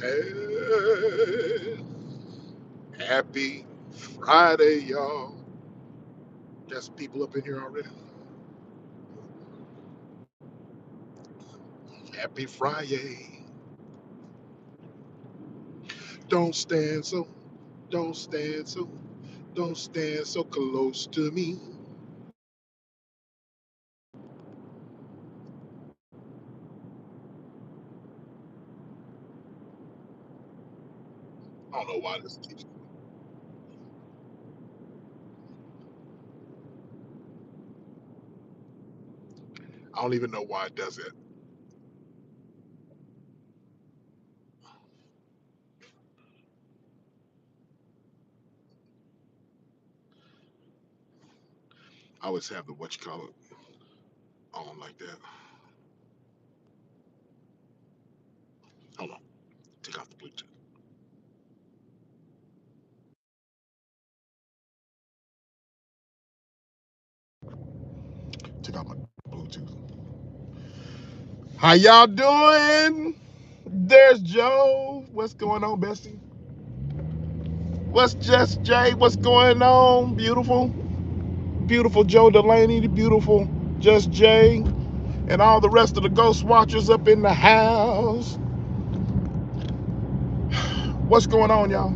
Hey, happy Friday, y'all. Got some people up in here already. Happy Friday. Don't stand so, don't stand so, don't stand so close to me. I don't know why this keeps. I don't even know why it does it. I always have the what you call it on like that. Hold on, take off the Bluetooth. Take off my Bluetooth. How y'all doing? There's Joe. What's going on, bestie? What's just Jay? What's going on, beautiful? Beautiful Joe Delaney, the beautiful Just Jay, and all the rest of the Ghost Watchers up in the house. What's going on, y'all?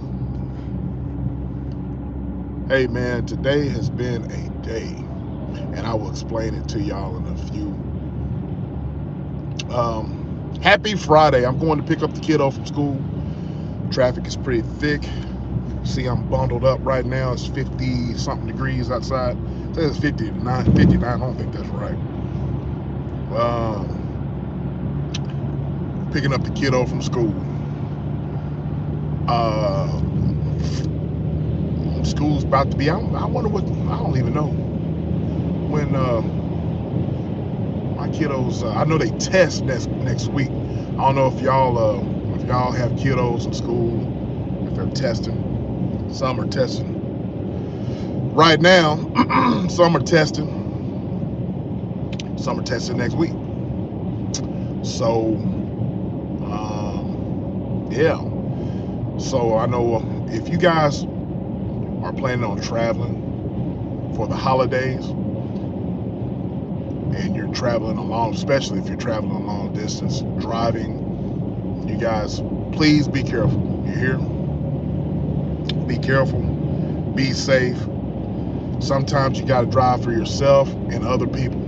Hey, man, today has been a day, and I will explain it to y'all in a few. Happy Friday. I'm going to pick up the kiddo from school. Traffic is pretty thick. See, I'm bundled up right now. It's 50 something degrees outside. It says 59, 59. I don't think that's right. Picking up the kiddo from school. Uh, School's about to be out. I wonder what. I don't even know when my kiddos. I know they test next week. I don't know if y'all have kiddos in school, if they're testing. Some are testing right now. Some are testing. Some are testing next week. So yeah. So I know if you guys are planning on traveling for the holidays and you're traveling along, especially if you're traveling a long distance, driving, you guys, please be careful. You hear? Be careful. Be safe. Sometimes you got to drive for yourself and other people,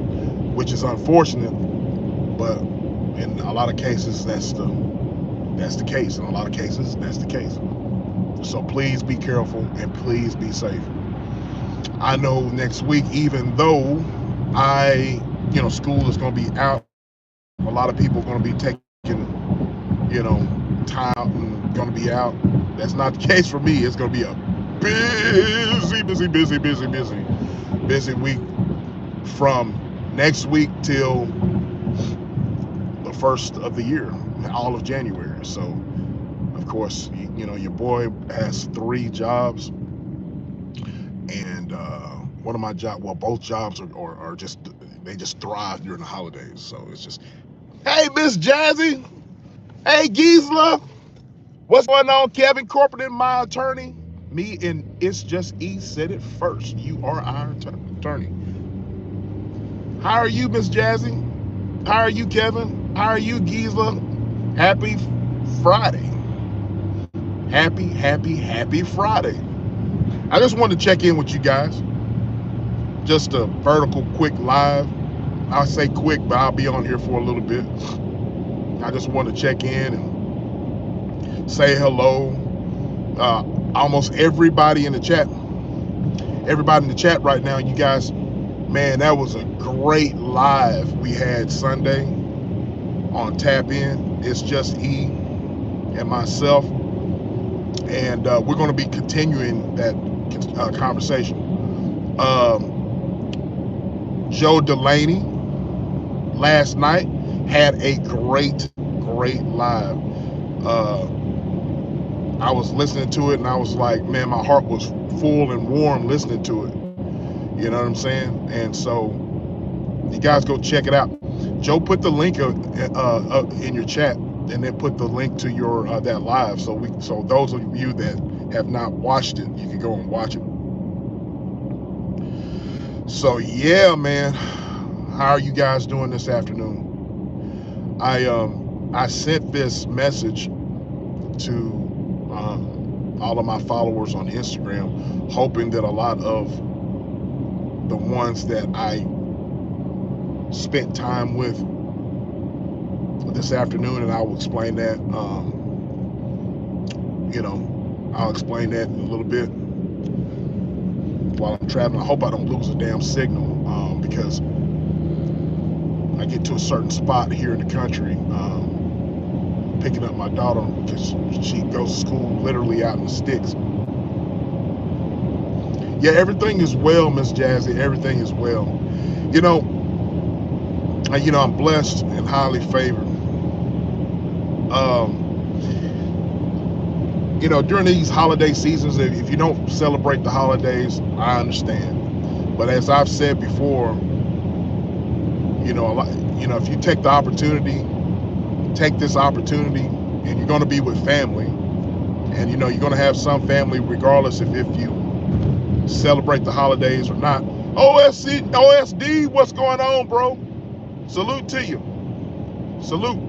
which is unfortunate, but in a lot of cases that's the case. In a lot of cases, that's the case. So please be careful and please be safe. I know next week, even though school is going to be out, a lot of people are going to be taking, time out and going to be out. That's not the case for me. It's going to be a busy week from next week till the first of the year, all of January. So, of course, your boy has 3 jobs, and one of my jobs, well, both jobs are just, they just thrive during the holidays. So it's just, hey, Miss Jazzy, hey, Gisela, what's going on, Kevin Corporate and my attorney? Me and It's Just E said it first. You are our attorney. How are you, Miss Jazzy? How are you, Kevin? How are you, Gisela? Happy Friday. Happy Friday. I just wanted to check in with you guys. Just a vertical quick live. I say quick, but I'll be on here for a little bit. I just want to check in and say hello. Almost everybody in the chat, right now, you guys, man, that was a great live we had Sunday on Tap In. It's Just E and myself, and we're going to be continuing that conversation. Joe Delaney last night had a great live. I was listening to it and I was like, man, my heart was full and warm listening to it. You know what I'm saying? And so you guys go check it out. Joe put the link in your chat. and then put the link to your that live, so those of you that have not watched it, you can go and watch it. So yeah, man, how are you guys doing this afternoon? I sent this message to all of my followers on Instagram, hoping that a lot of the ones that I spent time with this afternoon, and I will explain that. I'll explain that in a little bit while I'm traveling. I hope I don't lose a damn signal, because I get to a certain spot here in the country, picking up my daughter because she goes to school literally out in the sticks. Yeah, everything is well, Miss Jazzy. Everything is well. I'm blessed and highly favored. During these holiday seasons, if you don't celebrate the holidays, I understand. But as I've said before, if you take this opportunity, and you're going to be with family, and you're going to have some family regardless if you celebrate the holidays or not. OSD, what's going on, bro? Salute to you. Salute.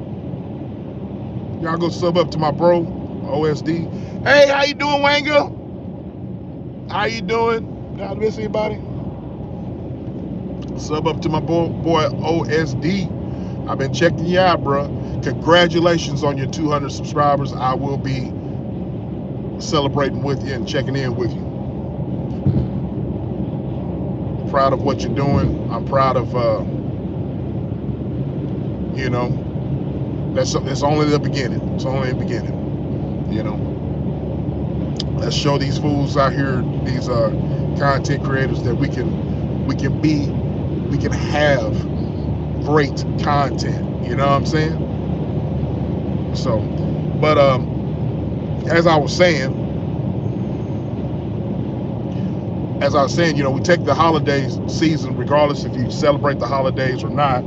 Y'all go sub up to my bro, OSD. Hey, how you doing, Wanga? How you doing? Did I miss anybody? Sub up to my boy OSD. I've been checking you out, bro. Congratulations on your 200 subscribers. I will be celebrating with you and checking in with you. Proud of what you're doing. I'm proud of, that's only the beginning. It's only the beginning, Let's show these fools out here, these content creators, that we can have great content. You know what I'm saying? So, but as I was saying, we take the holidays season, regardless if you celebrate the holidays or not.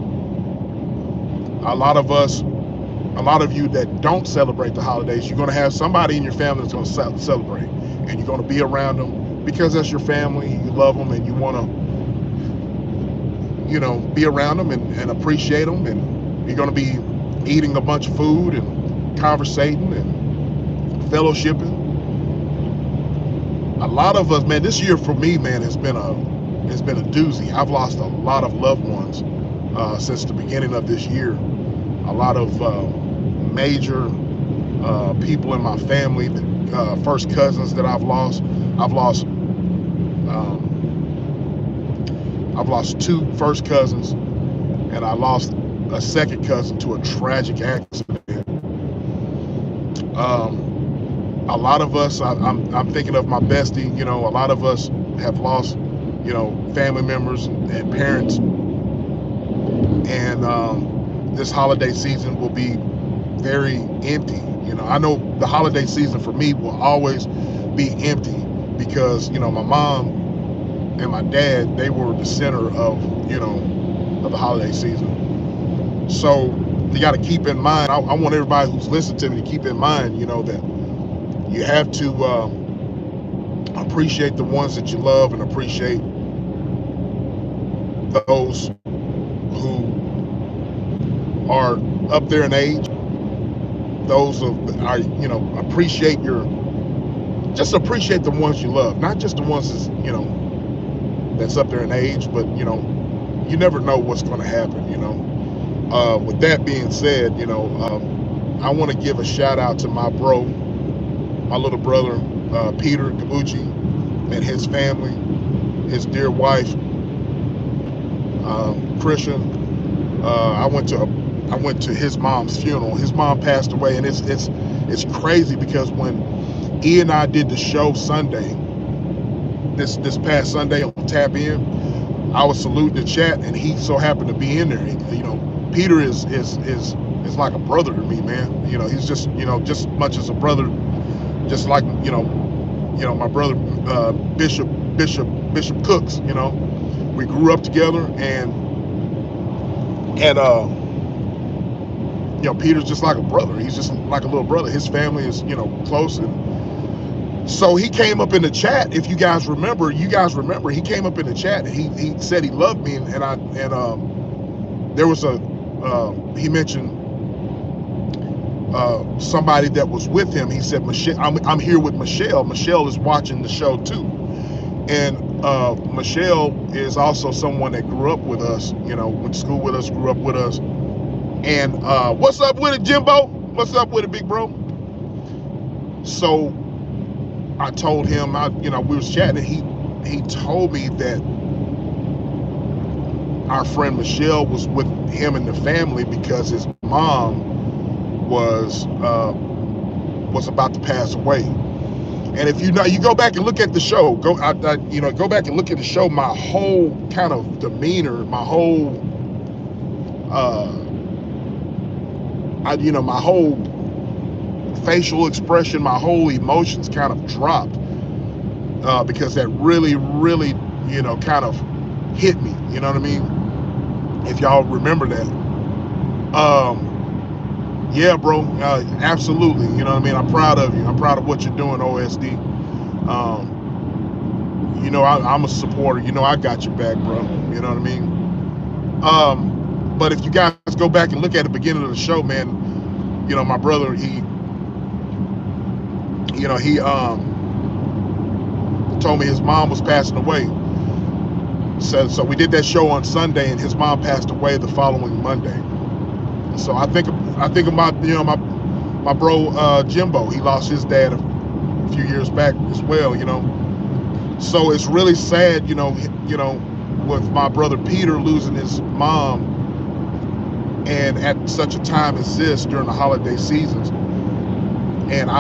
A lot of you that don't celebrate the holidays, you're going to have somebody in your family that's going to celebrate, and you're going to be around them because that's your family. You love them, and you want to, be around them and appreciate them, and you're going to be eating a bunch of food and conversating and fellowshipping. A lot of us, man, this year for me, man, has been a doozy. I've lost a lot of loved ones since the beginning of this year. A lot of major people in my family, first cousins that I've lost. I've lost 2 first cousins, and I lost a second cousin to a tragic accident. A lot of us, I'm thinking of my bestie, a lot of us have lost, family members and parents. And this holiday season will be very empty. I know the holiday season for me will always be empty because, my mom and my dad, they were the center of the holiday season. So you got to keep in mind, I want everybody who's listening to me to keep in mind, that you have to appreciate the ones that you love and appreciate those who are up there in age. Those appreciate appreciate the ones you love, not just the ones that's up there in age, but you never know what's going to happen. With that being said, I want to give a shout out to my bro, my little brother, Peter Gabucci, and his family, his dear wife, Christian. I went to his mom's funeral. His mom passed away, and it's crazy because when E and I did the show Sunday, this past Sunday on Tap In, I was saluting the chat, and he so happened to be in there. Peter is like a brother to me, man. He's just just much as a brother, just like my brother Bishop Cooks. We grew up together, and Peter's just like a brother. He's just like a little brother. His family is, close. And so he came up in the chat. If you guys remember, he came up in the chat. And he said he loved me, there was he mentioned somebody that was with him. He said, Michelle, I'm here with Michelle. Michelle is watching the show too. And Michelle is also someone that grew up with us, went to school with us, grew up with us. And what's up with it, Jimbo? What's up with it, big bro? So I told him, we was chatting, and he told me that our friend Michelle was with him and the family because his mom was about to pass away. And if you go back and look at the show, go back and look at the show. My whole kind of demeanor, my whole, my whole facial expression, my whole emotions kind of dropped because that really, really, kind of hit me. You know what I mean? If y'all remember that. Yeah, bro, absolutely. You know what I mean? I'm proud of you. I'm proud of what you're doing, OSD. I'm a supporter. I got your back, bro. You know what I mean? But if you guys go back and look at the beginning of the show, man, my brother, he told me his mom was passing away. So we did that show on Sunday, and his mom passed away the following Monday. So I think about my bro Jimbo. He lost his dad a few years back as well. So it's really sad, with my brother Peter losing his mom, and at such a time as this during the holiday seasons. And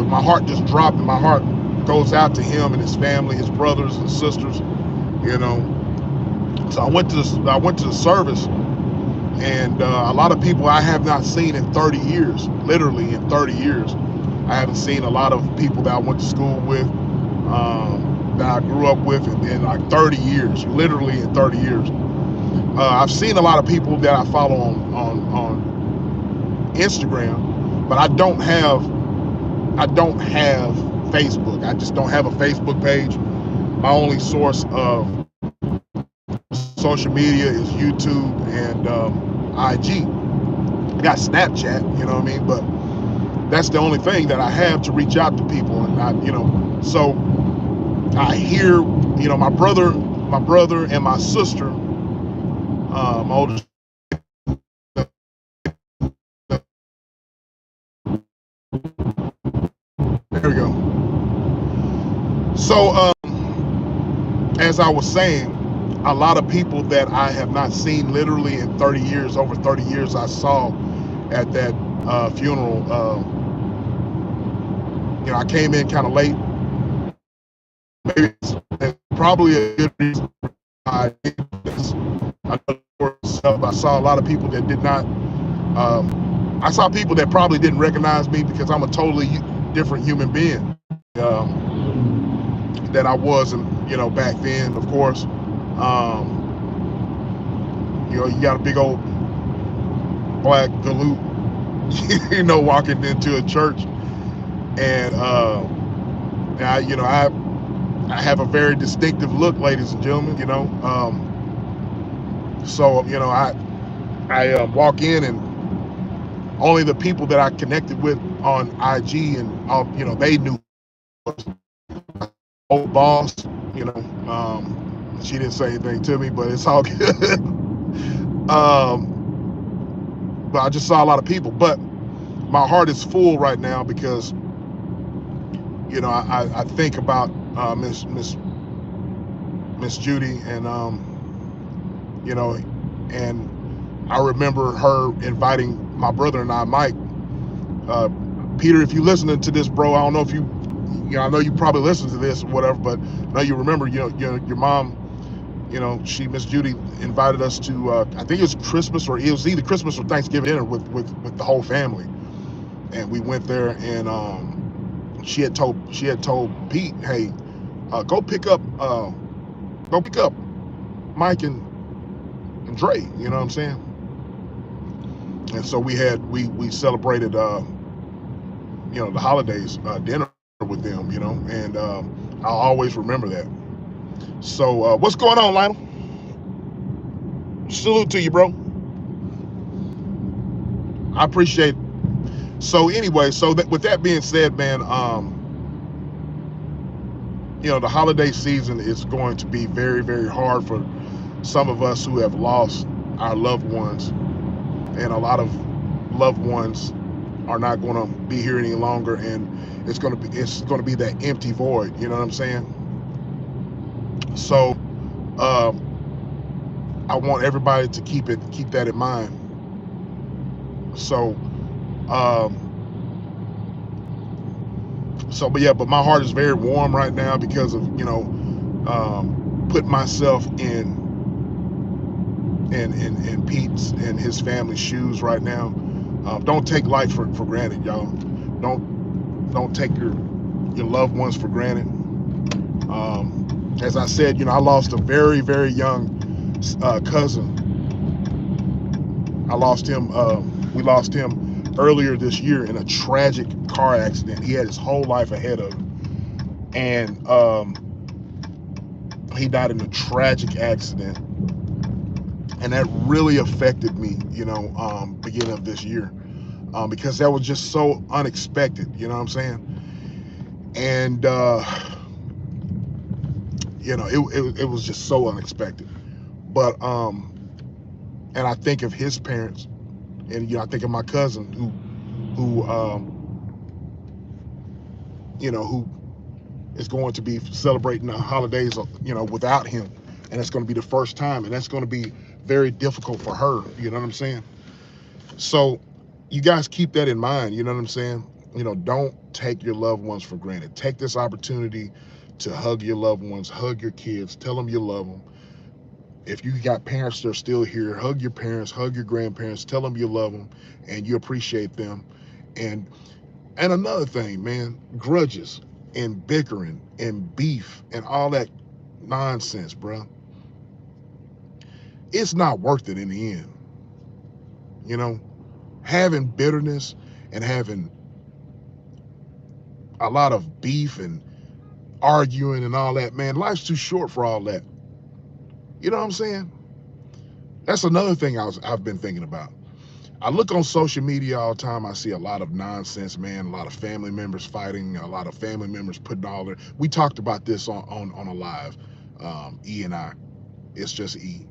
my heart just dropped, and my heart goes out to him and his family, his brothers and sisters. So I went to the service. And a lot of people I have not seen in 30 years, literally in 30 years. I haven't seen a lot of people that I went to school with, that I grew up with in like 30 years, literally in 30 years. I've seen a lot of people that I follow on Instagram, but I don't have Facebook. I just don't have a Facebook page. My only source of social media is YouTube and IG. I got Snapchat, you know what I mean? But that's the only thing that I have to reach out to people. And so I hear, my brother and my sister, my older. There we go. So as I was saying, a lot of people that I have not seen literally in 30 years, over 30 years, I saw at that funeral. I came in kind of late. Maybe it's probably a good reason I did this. I saw a lot of people that did not. I saw people that probably didn't recognize me because I'm a totally different human being that I wasn't, back then, of course. You got a big old black galoot, walking into a church, and I have a very distinctive look, ladies and gentlemen. So I walk in, and only the people that I connected with on IG and they knew. Old boss, she didn't say anything to me, but it's all good. But I just saw a lot of people. But my heart is full right now because, I think about Miss Judy, and and I remember her inviting my brother and I, Mike. Peter, if you're listening to this, bro, I don't know if you. I know you probably listen to this or whatever, but I know you remember, your mom, Miss Judy invited us to, I think it was Christmas, or it was either Christmas or Thanksgiving dinner with the whole family. And we went there, and she had told Pete, hey, go pick up Mike and Dre, you know what I'm saying? And so we celebrated the holidays dinner with them, and I'll always remember that. So what's going on, Lionel? Salute to you, bro. I appreciate it. So anyway, with that being said, man, the holiday season is going to be very, very hard for some of us who have lost our loved ones, and a lot of loved ones are not going to be here any longer, and it's going to be that empty void. You know what I'm saying? So I want everybody to keep that in mind. So but my heart is very warm right now because of putting myself in Pete's and his family's shoes right now. Don't take life for granted, y'all. Don't take your loved ones for granted. As I said, I lost a very, very young cousin. I lost him. We lost him earlier this year in a tragic car accident. He had his whole life ahead of him, and he died in a tragic accident, and that really affected me, beginning of this year, because that was just so unexpected. You know what I'm saying? And it was just so unexpected. But and I think of his parents, and I think of my cousin who is going to be celebrating the holidays, without him, and it's going to be the first time, and that's going to be very difficult for her. You know what I'm saying? So you guys keep that in mind. You know what I'm saying? Don't take your loved ones for granted. Take this opportunity to hug your loved ones, hug your kids, tell them you love them. If you got parents that are still here, hug your parents, hug your grandparents, tell them you love them and you appreciate them. And another thing, man, grudges and bickering and beef and all that nonsense, bro. It's not worth it in the end. Having bitterness and having a lot of beef and arguing and all that, man, life's too short for all that. You know what I'm saying? That's another thing I've been thinking about. I look on social media all the time. I see a lot of nonsense, man. A lot of family members fighting. A lot of family members putting all their. We talked about this on a live, E and I. It's just E,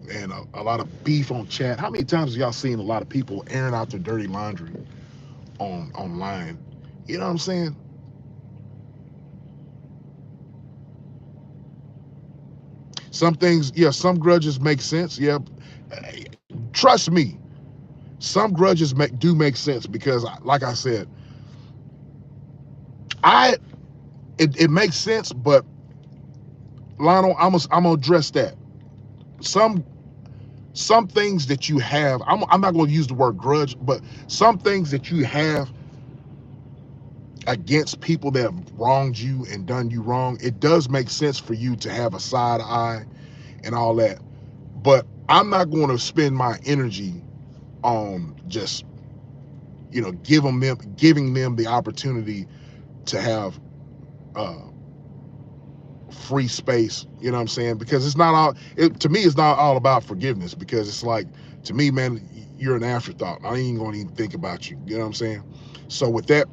and a lot of beef on chat. How many times have y'all seen a lot of people airing out their dirty laundry online? You know what I'm saying? Some things, yeah, some grudges make sense. Yeah, trust me, some grudges do make sense because, like I said, it makes sense. But Lionel, I'm gonna address that. Some things that you have, I'm not gonna use the word grudge, but some things that you have against people that have wronged you and done you wrong, it does make sense for you to have a side eye and all that. But I'm not going to spend my energy on just giving them the opportunity to have free space. You know what I'm saying? Because it's not all, to me, it's not all about forgiveness, because it's like, to me, man, you're an afterthought. I ain't gonna even think about you. You know what I'm saying? So with that,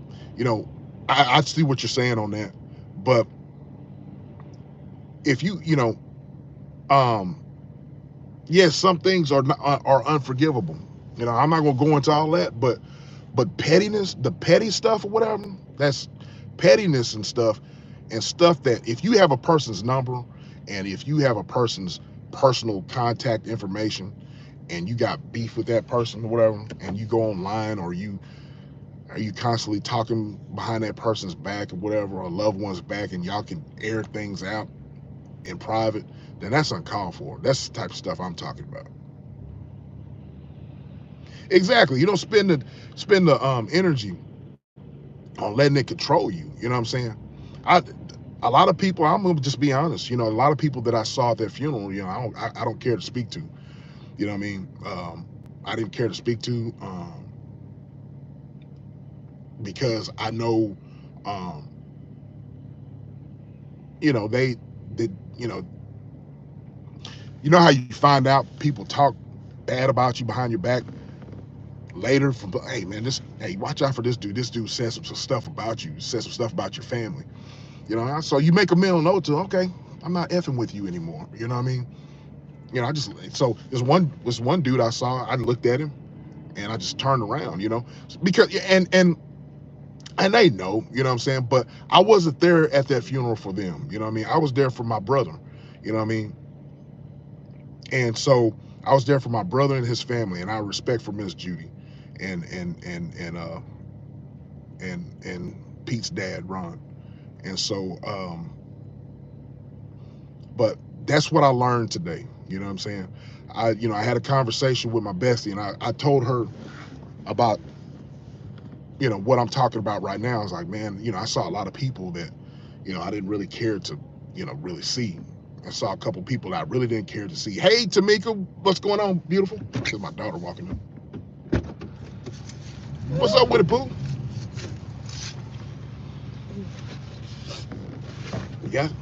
I see what you're saying on that. But if yes, some things are unforgivable. I'm not gonna go into all that, but pettiness, the petty stuff or whatever, that's pettiness and stuff that if you have a person's number and if you have a person's personal contact information and you got beef with that person or whatever, and you go online or you constantly talking behind that person's back or whatever, or a loved one's back, and y'all can air things out in private, then that's uncalled for. That's the type of stuff I'm talking about. Exactly. You don't spend the energy on letting it control you. You know what I'm saying? A lot of people, I'm gonna just be honest, a lot of people that I saw at their funeral, I don't care to speak to. You know what I mean? I didn't care to speak to, because I know, um, they did. You know how you find out people talk bad about you behind your back later. From, hey man, hey, watch out for this dude. This dude said some stuff about you. Said some stuff about your family. So you make a mental note to, okay, I'm not effing with you anymore. You know what I mean? So there's one dude I saw. I looked at him and I just turned around. Because and they know, you know what I'm saying. But I wasn't there at that funeral for them. You know what I mean? I was there for my brother. You know what I mean? And so I was there for my brother and his family, and I have respect for Miss Judy, and Pete's dad, Ron. And so, but that's what I learned today. You know what I'm saying? I had a conversation with my bestie, and I told her about, what I'm talking about right now. I was like, man, I saw a lot of people that, I didn't really care to, really see. I saw a couple people that I really didn't care to see. Hey, Tamika, what's going on, beautiful? This is my daughter walking in. What's up with it, Pooh? You got it?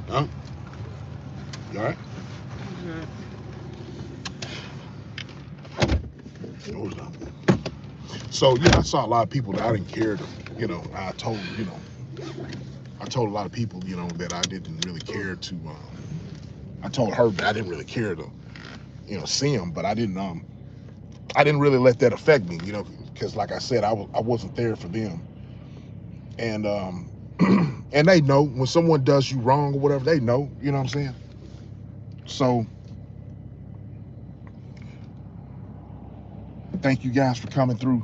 Huh? You all right? Hold on. So yeah, I saw a lot of people that I didn't care to, I told a lot of people, that I didn't really care to. I told her that I didn't really care to, see them, but I didn't really let that affect me, because like I said, I wasn't there for them, and and they know when someone does you wrong or whatever. They know, you know what I'm saying. So thank you guys for coming through.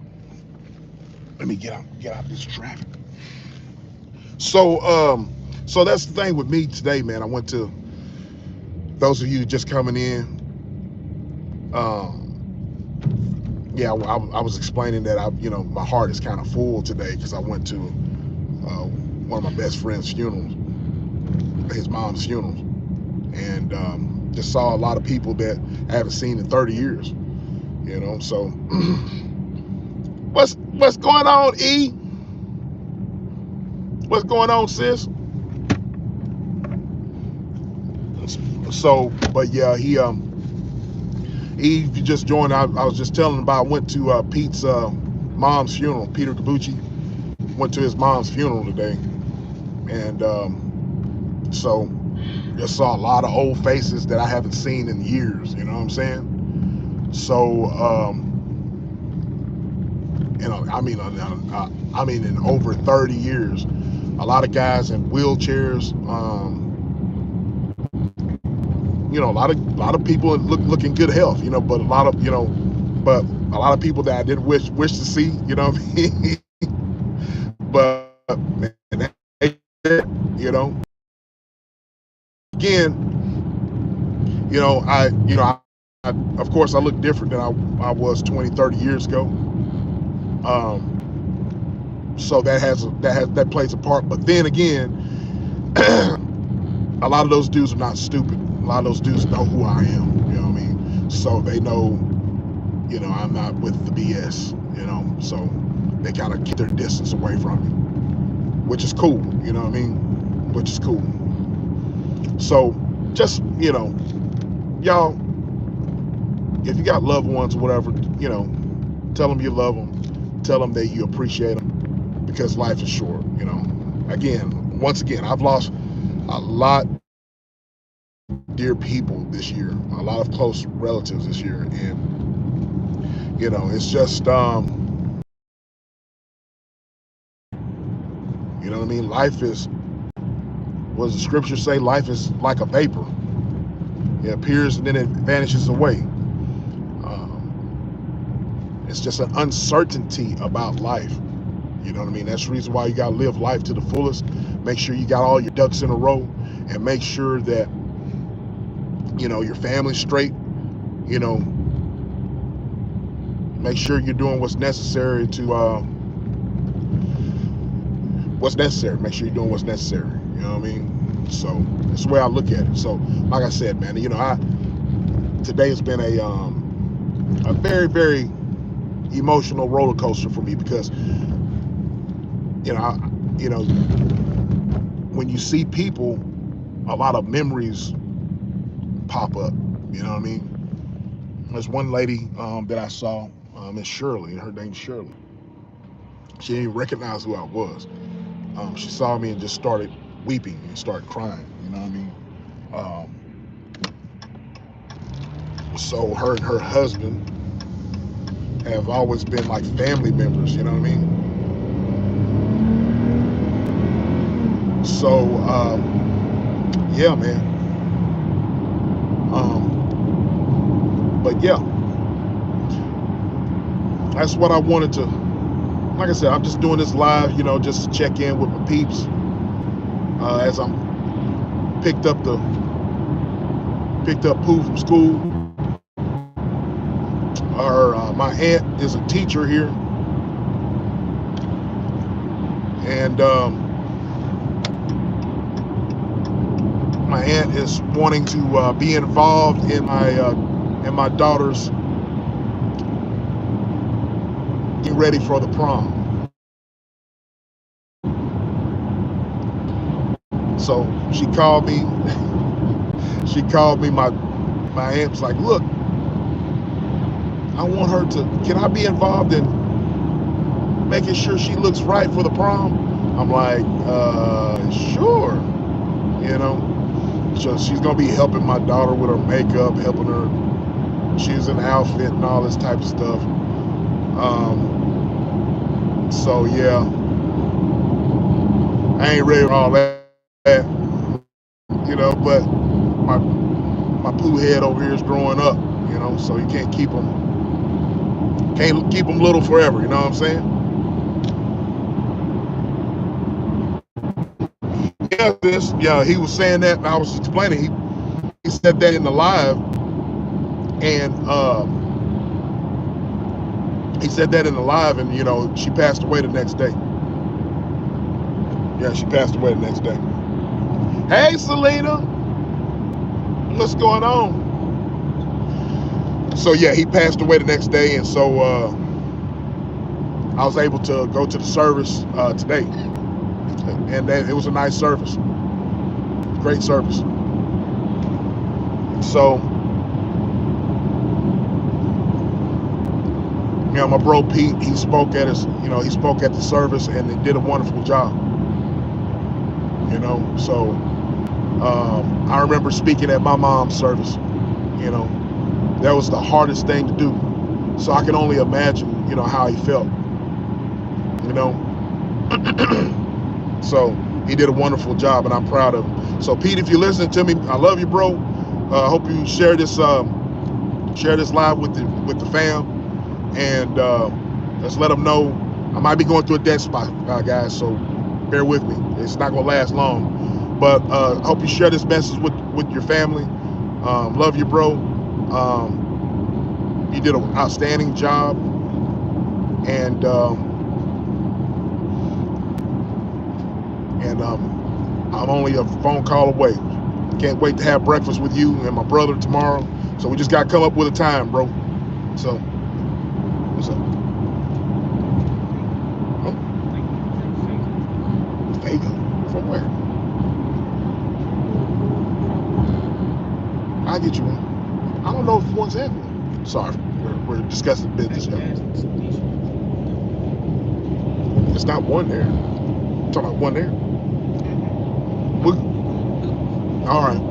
Let me get out this traffic. So that's the thing with me today, man. I went to, those of you just coming in. Yeah, I was explaining that my heart is kind of full today because I went to one of my best friend's funerals, his mom's funeral, and just saw a lot of people that I haven't seen in 30 years. So what's going on, E? What's going on, sis? So, but yeah, if you just joined, I was just telling about, I went to Pete's mom's funeral. Peter Gabucci went to his mom's funeral today, and so just saw a lot of old faces that I haven't seen in years. You know what I'm saying? So, I mean, in over 30 years, a lot of guys in wheelchairs. A lot of people look in good health. But a lot of people that I didn't wish to see. You know what I mean? But man, again, I of course I look different than I was 20, 30 years ago. So that plays a part. But then again, a lot of those dudes are not stupid. A lot of those dudes know who I am. You know what I mean? So they know, I'm not with the BS. So they kind of keep their distance away from me, which is cool. You know what I mean? Which is cool. So just, y'all, if you got loved ones or whatever, tell them you love them, tell them that you appreciate them, because life is short. Once again, I've lost a lot of dear people this year, a lot of close relatives this year, and it's just you know what I mean. Life is, what does the scripture say? Life is like a vapor. It appears and then it vanishes away. It's just an uncertainty about life. You know what I mean? That's the reason why you got to live life to the fullest. Make sure you got all your ducks in a row, and make sure that your family's straight. Make sure you're doing what's necessary to Make sure you're doing what's necessary. You know what I mean? So that's the way I look at it. So like I said, man, today has been a very, very emotional roller coaster for me because you know when you see people, a lot of memories pop up. You know what I mean? There's one lady that I saw, Miss Shirley, and her name's Shirley. She didn't even recognize who I was. She saw me and just started weeping and started crying. You know what I mean? So her and her husband have always been like family members. You know what I mean? So yeah, man. But yeah, that's what I wanted to. Like I said, I'm just doing this live, just to check in with my peeps as I'm picked up Pooh from school. My aunt is a teacher here, and my aunt is wanting to be involved in my daughter's getting ready for the prom. So she called me. She called me. My aunt was like, "Look, I want her to. Can I be involved in making sure she looks right for the prom?" I'm like, sure. So she's gonna be helping my daughter with her makeup, helping her choose an outfit and all this type of stuff. So yeah, I ain't ready for all that, but my poo head over here is growing up, so you can't keep them little forever. You know what I'm saying? Yeah, he was saying that. I was explaining. He said that in the live, and he said that in the live, and she passed away the next day. Yeah, she passed away the next day. Hey, Selena, what's going on? So yeah, he passed away the next day, and so I was able to go to the service today, and it was a nice service, great service. So, my bro Pete, he spoke at the service, and they did a wonderful job. So I remember speaking at my mom's service. That was the hardest thing to do. So I can only imagine, how he felt. So he did a wonderful job, and I'm proud of him. So Pete, if you're listening to me, I love you, bro. I hope you share this live with the fam, and let's let them know. I might be going through a dead spot, guys. So bear with me. It's not gonna last long, but I hope you share this message with your family. Love you, bro. You did an outstanding job, and I'm only a phone call away. Can't wait to have breakfast with you and my brother tomorrow. So we just got to come up with a time, bro. So, what's up? Oh. Vega? From where? I'll get you one. I don't know if one's in one. Sorry, we're discussing business here. It's not one there. I'm talking about one there. All right.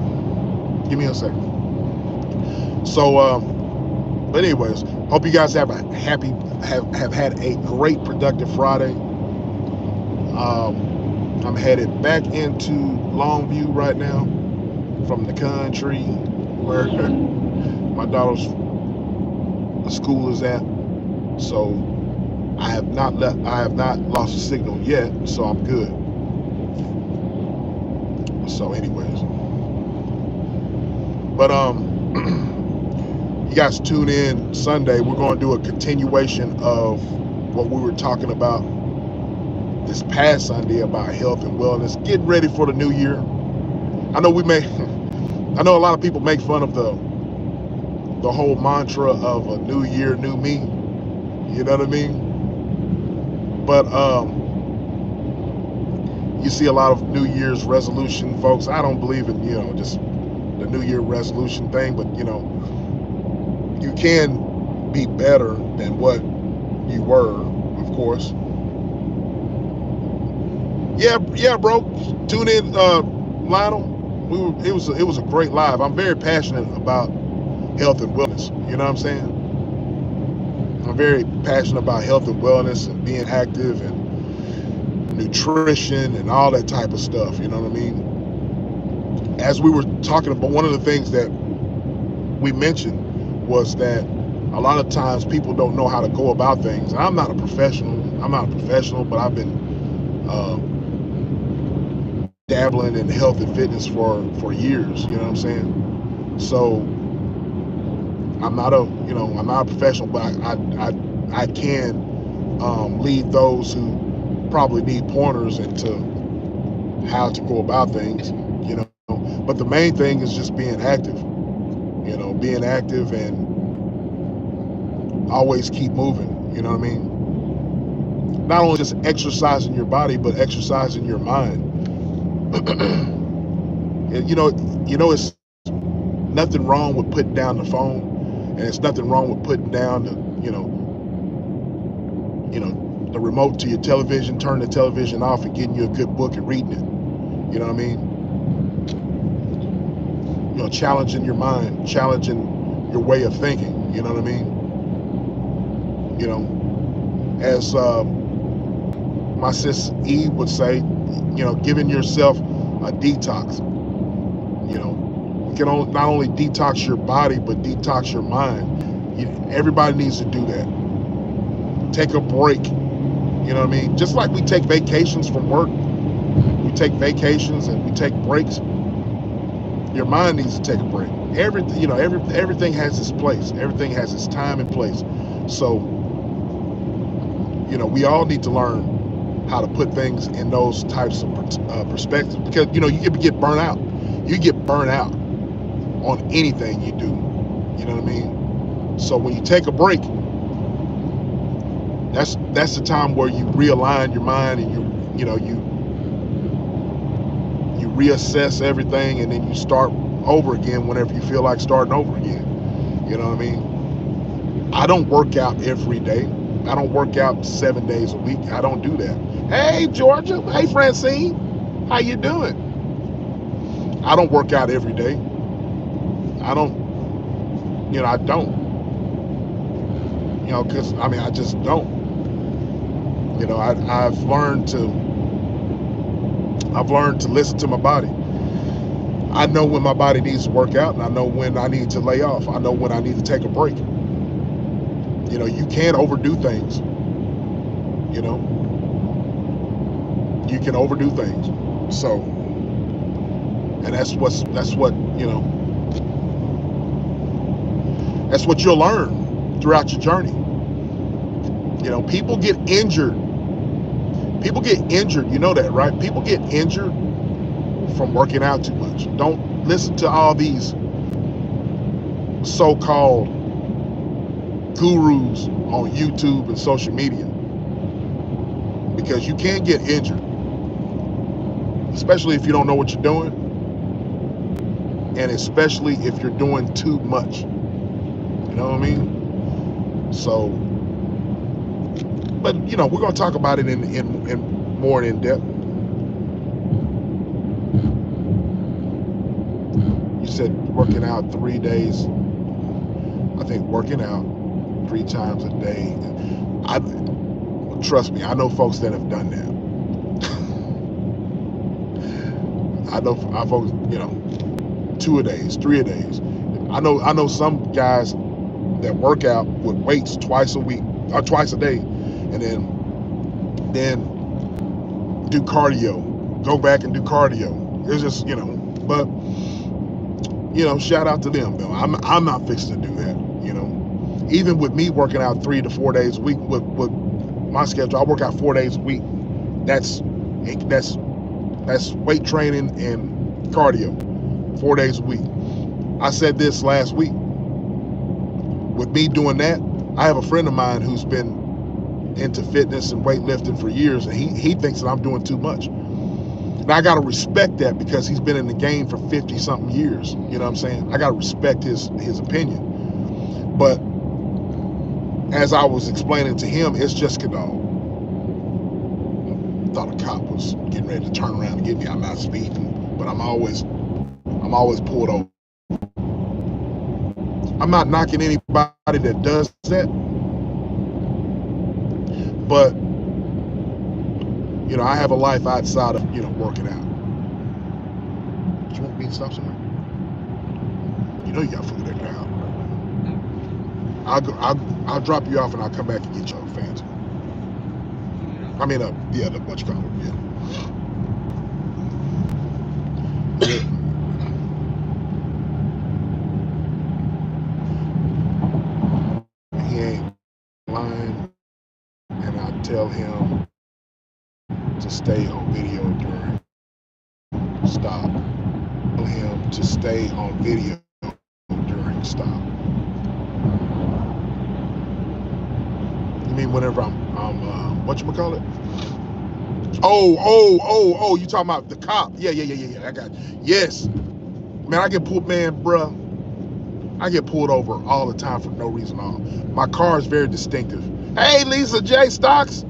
Give me a second. So, but anyways, hope you guys have had a great productive Friday. I'm headed back into Longview right now from the country where my daughter's school is at. So I have not lost the signal yet, so I'm good. So anyways, but you guys tune in Sunday. We're going to do a continuation of what we were talking about this past Sunday about health and wellness, getting ready for the new year. I know a lot of people make fun of the the whole mantra of a new year, new me. You know what I mean? But you see a lot of New Year's resolution folks. I don't believe in, just the New Year resolution thing, but you can be better than what you were, of course. Yeah, bro. Tune in, Lionel. It was a great live. I'm very passionate about health and wellness. You know what I'm saying? I'm very passionate about health and wellness and being active and nutrition and all that type of stuff. You know what I mean? As we were talking about, one of the things that we mentioned was that a lot of times people don't know how to go about things. I'm not a professional, but I've been dabbling in health and fitness for years. You know what I'm saying? So I'm not a professional, but I can lead those who probably need pointers into how to go about things. But the main thing is just being active. Being active and always keep moving. You know what I mean? Not only just exercising your body, but exercising your mind. It's nothing wrong with putting down the phone, and it's nothing wrong with putting down the remote to your television, turning the television off and getting you a good book and reading it. You know what I mean? Challenging your mind, challenging your way of thinking. You know what I mean? As my sis Eve would say, giving yourself a detox. You can not only detox your body, but detox your mind. Everybody needs to do that. Take a break. You know what I mean? Just like we take vacations from work, we take vacations and we take breaks. Your mind needs to take a break. Everything has its place. Everything has its time and place. So, we all need to learn how to put things in those types of perspectives, because you get burnt out. You get burnt out on anything you do. You know what I mean? So when you take a break, that's the time where you realign your mind and you reassess everything, and then you start over again whenever you feel like starting over again. You know what I mean? I don't work out every day. I don't work out 7 days a week. I don't do that. Hey, Georgia. Hey, Francine. How you doing? I don't work out every day. I don't. Because I just don't. I've learned to listen to my body. I know when my body needs to work out, and I know when I need to lay off. I know when I need to take a break. You can't overdo things. You can overdo things. So, and that's what you'll learn throughout your journey. People get injured. People get injured. You know that, right? People get injured from working out too much. Don't listen to all these so-called gurus on YouTube and social media, because you can get injured, especially if you don't know what you're doing, and especially if you're doing too much. You know what I mean? So, but we're going to talk about it in more in depth. You said working out 3 days. I think working out 3 times a day. Trust me, I know folks that have done that. I folks, 2 a days, 3 a days. I know some guys that work out with weights twice a week or twice a day, and then do cardio. Go back and do cardio. It's just but shout out to them though. I'm not fixing to do that. Even with me working out 3 to 4 days a week with my schedule, I work out 4 days a week. That's weight training and cardio, 4 days a week. I said this last week. with me doing that, I have a friend of mine who's been into fitness and weightlifting for years, and he thinks that I'm doing too much. And I gotta respect that because he's been in the game for 50 something years. You know what I'm saying? I gotta respect his opinion. But as I was explaining to him, it's just, thought a cop was getting ready to turn around and get me. I'm not speeding, but I'm always pulled over. I'm not knocking anybody that does that, but I have a life outside of working out. Do you want me to stop somewhere? You know you got food at the house. I'll drop you off and I'll come back and get your fans. I mean, yeah, the what you call it, yeah. He ain't lying, and I tell him to stay on video during stop. Tell him to stay on video during stop. You mean whenever I'm whatchamacallit? Oh, you talking about the cop? Yeah, I got you. Yes. Man, I get pulled, bruh. I get pulled over all the time for no reason at all. My car is very distinctive. Hey, Lisa J. Stocks.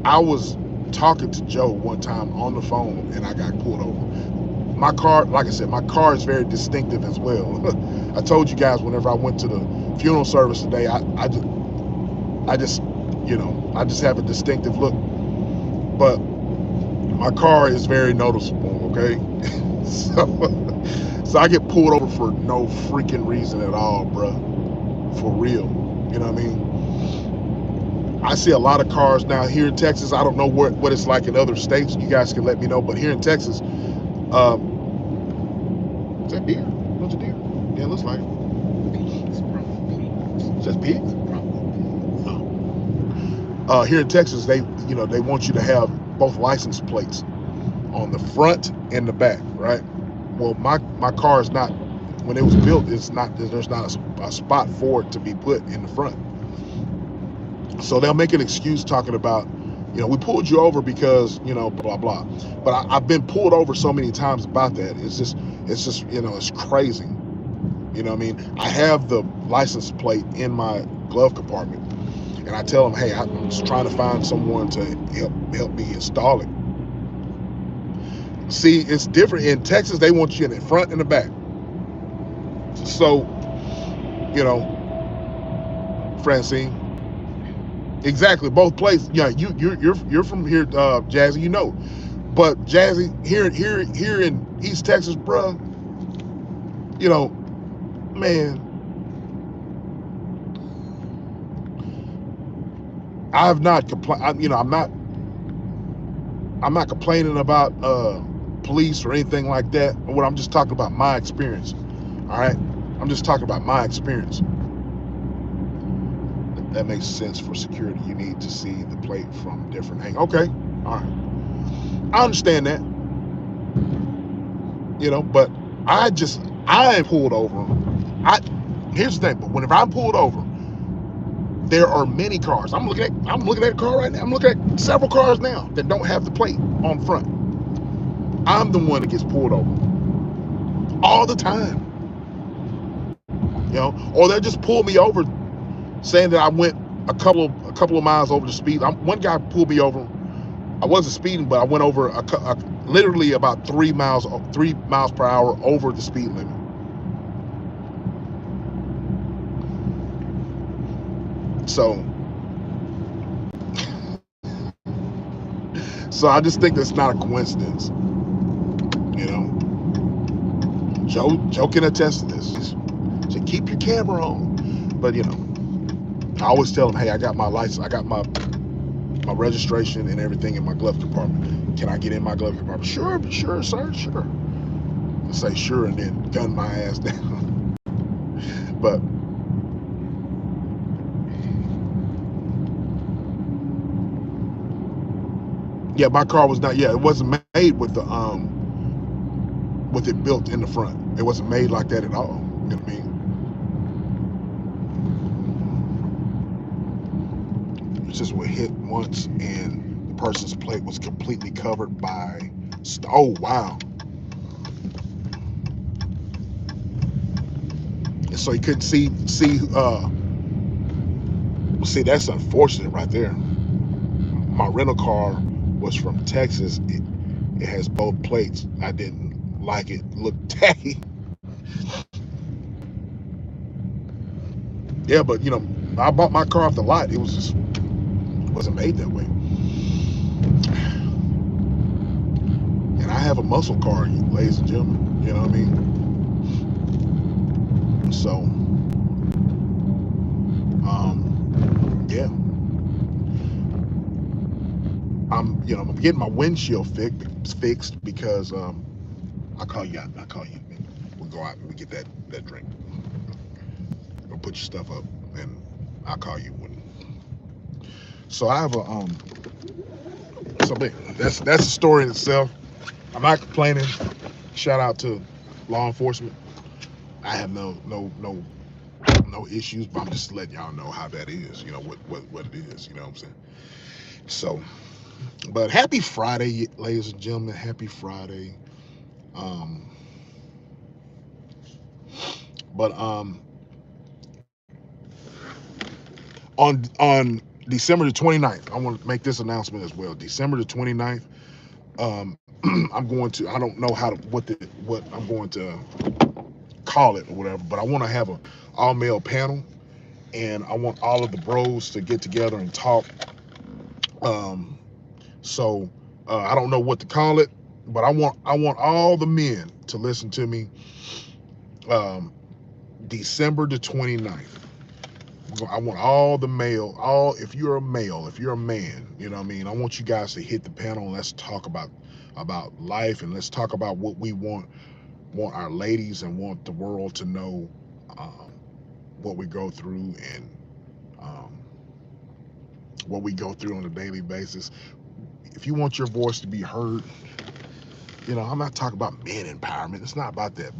I was talking to Joe one time on the phone and I got pulled over. My car, like I said, my car is very distinctive as well. I told you guys whenever I went to the funeral service today, I just have a distinctive look. But my car is very noticeable, okay? So I get pulled over for no freaking reason at all, bruh. For real. You know what I mean? I see a lot of cars now here in Texas. I don't know what it's like in other states. You guys can let me know. But here in Texas, is that deer? What's a deer? Yeah, it looks like it. Is that pigs? Oh. Here in Texas, they want you to have both license plates on the front and the back, right? Well, my car is not. When it was built, there's not a spot for it to be put in the front. So they'll make an excuse talking about, we pulled you over because, blah, blah. But I've been pulled over so many times about that. It's just, it's crazy. You know what I mean? I have the license plate in my glove compartment. And I tell them, hey, I'm just trying to find someone to help me install it. See, it's different. In Texas, they want you in the front and the back. So, Francine. Exactly, both places. Yeah, you're from here, Jazzy. But Jazzy here in East Texas, bruh. Man, I've not complained. I'm not complaining about police or anything like that. What I'm just talking about my experience. All right, I'm just talking about my experience. That makes sense for security. You need to see the plate from different angles. Okay, all right. I understand that. But I am pulled over. Here's the thing. But whenever I'm pulled over, there are many cars. I'm looking at a car right now. I'm looking at several cars now that don't have the plate on front. I'm the one that gets pulled over all the time. Or they'll just pull me over, saying that I went a couple of miles over the speed. One guy pulled me over. I wasn't speeding, but I went over literally about 3 miles per hour over the speed limit. So I just think that's not a coincidence. Joe can attest to this. So keep your camera on. But I always tell them, hey, I got my license, I got my registration and everything in my glove compartment. Can I get in my glove compartment? Sure, sir, sure. I say sure and then gun my ass down. But yeah, my car was not. Yeah, it wasn't made with with it built in the front. It wasn't made like that at all. You know what I mean? just were hit once, and the person's plate was completely covered by. Oh wow! And so he couldn't see. That's unfortunate right there. My rental car was from Texas. It has both plates. I didn't like it. Looked tacky. Yeah, but I bought my car off the lot. It was just wasn't made that way. And I have a muscle car, ladies and gentlemen. You know what I mean? So, yeah, I'm getting my windshield fixed because I'll call you out. I'll call you. We'll go out and we get that drink. Go put your stuff up, and I'll call you when. So I have a something that's a story in itself. I'm not complaining. Shout out to law enforcement. I have no issues, but I'm just letting y'all know how that is. What it is. You know what I'm saying? So, but happy Friday, ladies and gentlemen. Happy Friday. But on December the 29th, I want to make this announcement as well. December the 29th, I'm going to. I don't know what I'm going to call it or whatever, but I want to have a all male panel, and I want all of the bros to get together and talk. So I don't know what to call it, but I want all the men to listen to me. December the 29th. I want all the if you're a male, if you're a man, you know what I mean? I want you guys to hit the panel and let's talk about life, and let's talk about what we want our ladies and want the world to know, what we go through, and what we go through on a daily basis. If you want your voice to be heard, I'm not talking about men empowerment. It's not about that.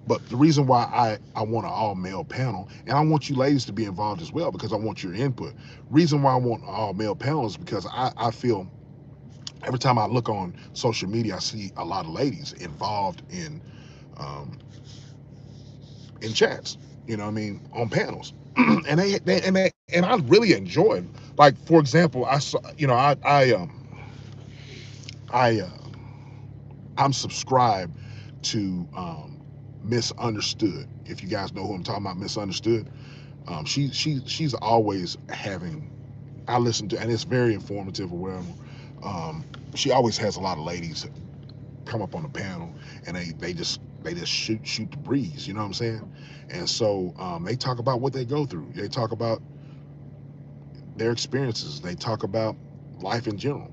But the reason why I want an all male panel, and I want you ladies to be involved as well, because I want your input. Reason why I want an all male panel is because I feel every time I look on social media, I see a lot of ladies involved in chats. You know what I mean? On panels, and I really enjoy it. Like, for example, I saw, I'm subscribed to Misunderstood. If you guys know who I'm talking about, Misunderstood. She's always having. I listen to, and it's very informative or whatever. She always has a lot of ladies come up on the panel, and they just shoot the breeze. You know what I'm saying? And so they talk about what they go through. They talk about their experiences. They talk about life in general.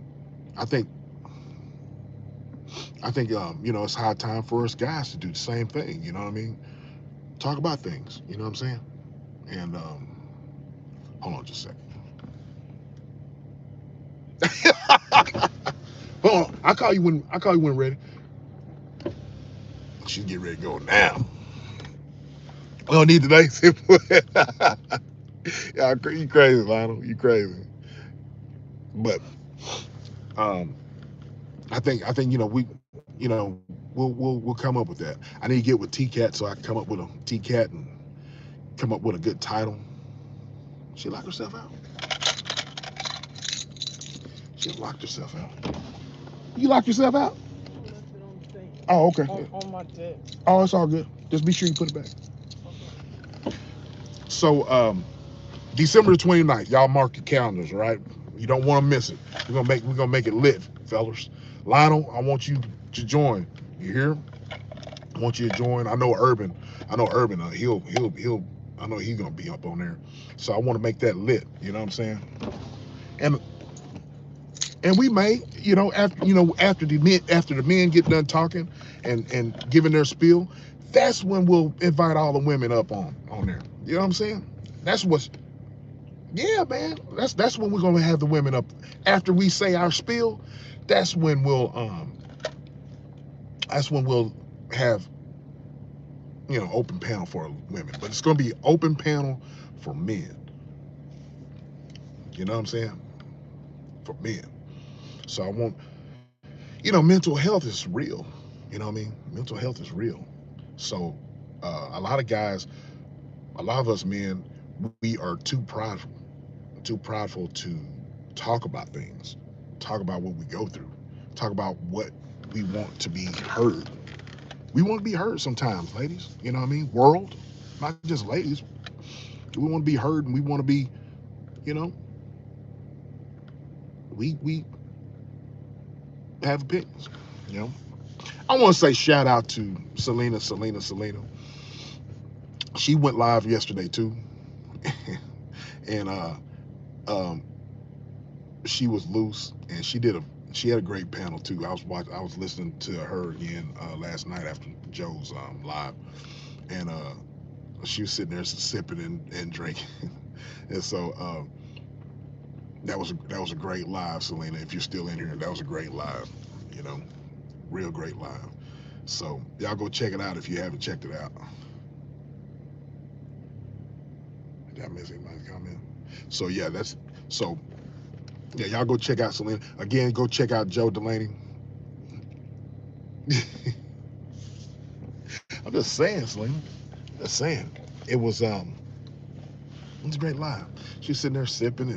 I think it's high time for us guys to do the same thing. You know what I mean? Talk about things. You know what I'm saying? And hold on just a second. Hold on. I'll call you when ready. She's getting ready to go now. We don't need today. Yeah, you crazy, Lionel. You crazy. But I think we'll come up with that. I need to get with T-Cat so I can come up with a T-Cat and come up with a good title. She locked herself out. She locked herself out. You locked yourself out? Oh, okay. On my desk. Oh, it's all good. Just be sure you put it back. Okay. So December the 29th, y'all mark your calendars, right? You don't want to miss it. We're gonna make it lit, fellas. Lionel, I want you to join. You hear? I want you to join. I know Urban. He'll. I know he's gonna be up on there. So I want to make that lit. You know what I'm saying? And we may, after the men get done talking and giving their spiel, that's when we'll invite all the women up on there. You know what I'm saying? That's what's. Yeah, man. That's when we're gonna have the women up after we say our spiel. That's when we'll have open panel for women, but it's gonna be open panel for men. You know what I'm saying? for men. So I want, mental health is real. You know what I mean? Mental health is real. So a lot of guys, a lot of us men, we are too prideful to talk about things, talk about what we go through, talk about what we want to be heard. We want to be heard sometimes, ladies. You know what I mean? World, not just ladies. We want to be heard, and we want to be, you know, we have opinions. You know, I want to say shout out to Selena. She went live yesterday too, and um, she was loose, and she had a great panel too. I was listening to her again last night after Joe's live, and she was sitting there sipping and drinking, and so that was a great live, Selena. If you're still in here, that was a great live. You know, real great live. So y'all go check it out if you haven't checked it out. Did I miss anybody's comment? So yeah, so yeah, y'all go check out Selena. Again, go check out Joe Delaney. I'm just saying, Selena. Just saying. It was it was a great live. She was sitting there sipping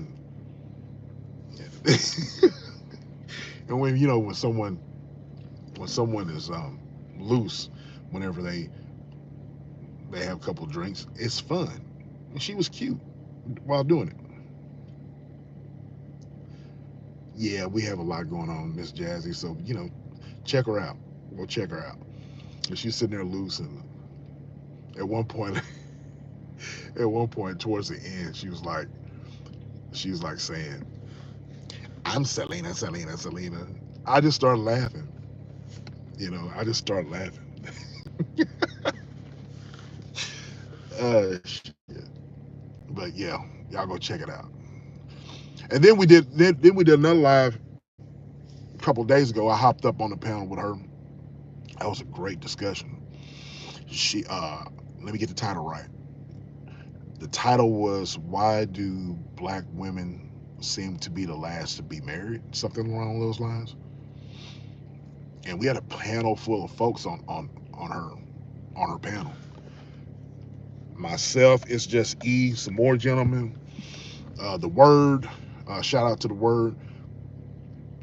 and when when someone is loose, whenever they have a couple drinks, it's fun. And she was cute while doing it. Yeah, we have a lot going on, Miss Jazzy. So check her out. Go check her out. And she's sitting there loose, and at one point, at one point towards the end, she was like saying, "I'm Selena." I just started laughing. I just started laughing. Shit. But yeah, y'all go check it out. And then we did another live a couple of days ago. I hopped up on the panel with her. That was a great discussion. She let me get the title right. The title was "Why Do Black Women Seem to Be the Last to Be Married?" Something along those lines. And we had a panel full of folks on her panel. Myself, it's just some more gentlemen. The Word, shout out to the Word.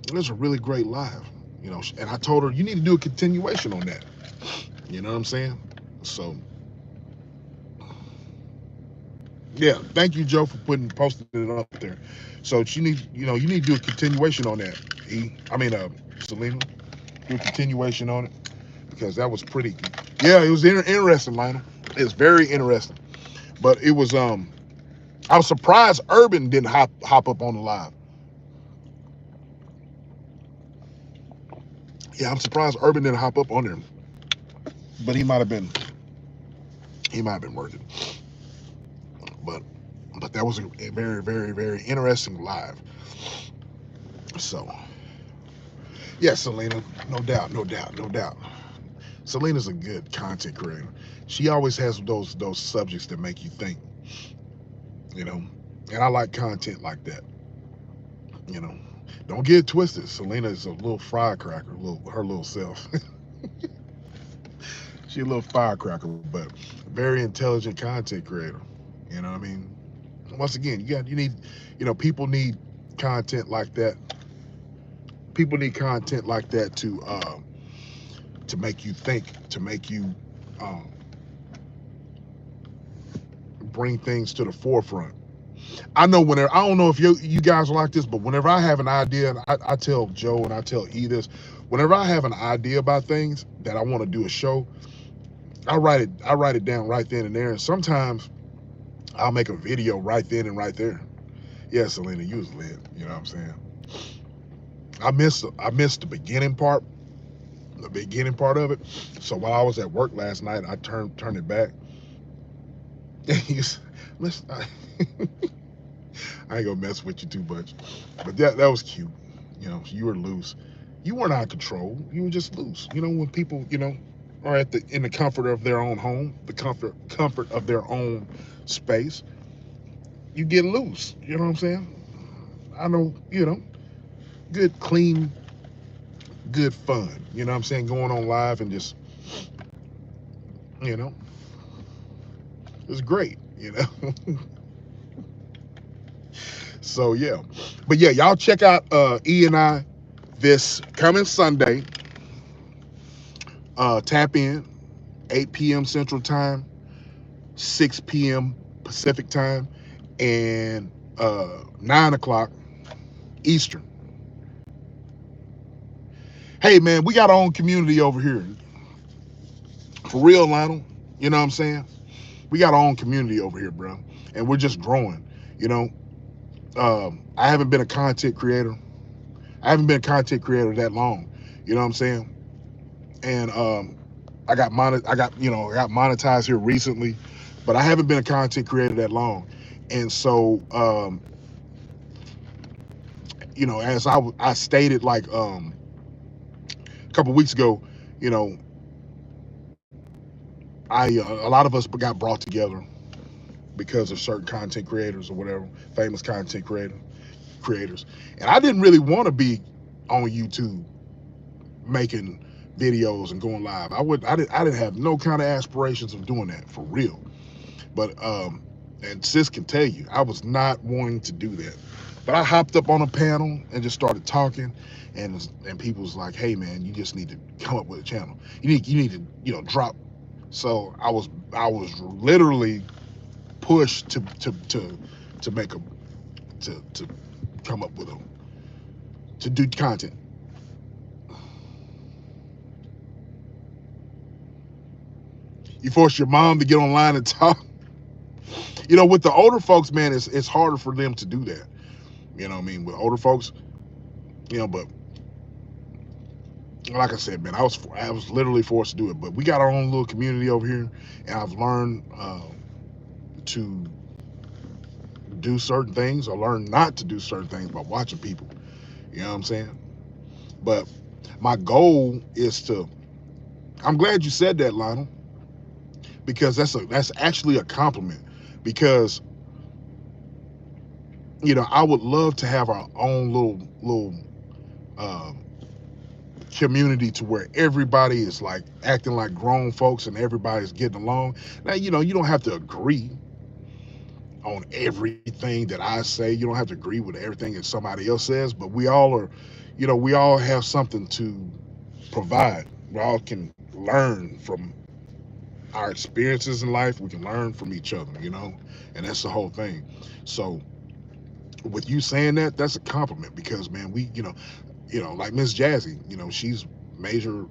It was a really great live, And I told her you need to do a continuation on that. You know what I'm saying? So yeah, thank you, Joe, for posting it up there. So you need to do a continuation on that. Selena, do a continuation on it because that was pretty. Yeah, it was interesting, Lionel. It's very interesting. But it was I was surprised Urban didn't hop up on the live. Yeah, I'm surprised Urban didn't hop up on there. But he might have been working. But that was a very, very, very interesting live. So yeah, Selena, no doubt, no doubt, no doubt. Selena's a good content creator. She always has those subjects that make you think, you know. And I like content like that, you know. Don't get it twisted. Selena is a little firecracker, her little self. She's a little firecracker, but very intelligent content creator. You know what I mean? Once again, you need, people need content like that. People need content like that to make you think, to make you um, bring things to the forefront. I know whenever I don't know if you guys are like this, but whenever I have an idea, and I tell Joe and I tell E this, whenever I have an idea about things that I want to do a show, I write it down right then and there. And sometimes I'll make a video right then and right there. Yeah, Selena, you was lit. You know what I'm saying? I missed the beginning part of it. So while I was at work last night, I turned it back. Listen, I ain't gonna mess with you too much, but that was cute. You were loose. You weren't out of control. You were just loose. When people, are in the comfort of their own home, the comfort of their own space, you get loose. You know what I'm saying? I know. good, clean, good fun. You know what I'm saying? Going on live and just, you know, it's great, you know. So yeah. But yeah, y'all check out E and I this coming Sunday. Tap in 8 p.m. Central Time, 6 p.m. Pacific Time, and 9 o'clock Eastern. Hey man, we got our own community over here. For real, Lionel. You know what I'm saying? We got our own community over here, bro. And we're just growing. You know, I haven't been a content creator. I haven't been a content creator that long. You know what I'm saying? And I got monetized here recently, but I haven't been a content creator that long. And so you know, as I stated like a couple weeks ago, you know, a lot of us got brought together because of certain content creators or whatever, famous content creators. And I didn't really want to be on YouTube making videos and going live. I didn't have no kind of aspirations of doing that for real. But and sis can tell you, I was not wanting to do that. But I hopped up on a panel and just started talking, and people was like, "Hey man, you just need to come up with a channel. You need to, you know, drop." So I was literally pushed to make a to come up with to do content. You force your mom to get online and talk. You know, with the older folks, man, it's harder for them to do that. You know what I mean? With older folks, you know, but like I said, man, I was literally forced to do it. But we got our own little community over here, and I've learned to do certain things or learn not to do certain things by watching people. You know what I'm saying? But my goal is to. I'm glad you said that, Lionel, because that's actually a compliment. Because you know, I would love to have our own little uh, community to where everybody is like acting like grown folks and everybody's getting along. Now, you know, you don't have to agree on everything that I say. You don't have to agree with everything that somebody else says, but we all are, you know, we all have something to provide. We all can learn from our experiences in life. We can learn from each other, you know, and that's the whole thing. So with you saying that, that's a compliment because man, you know, like Miss Jazzy, you know, she's major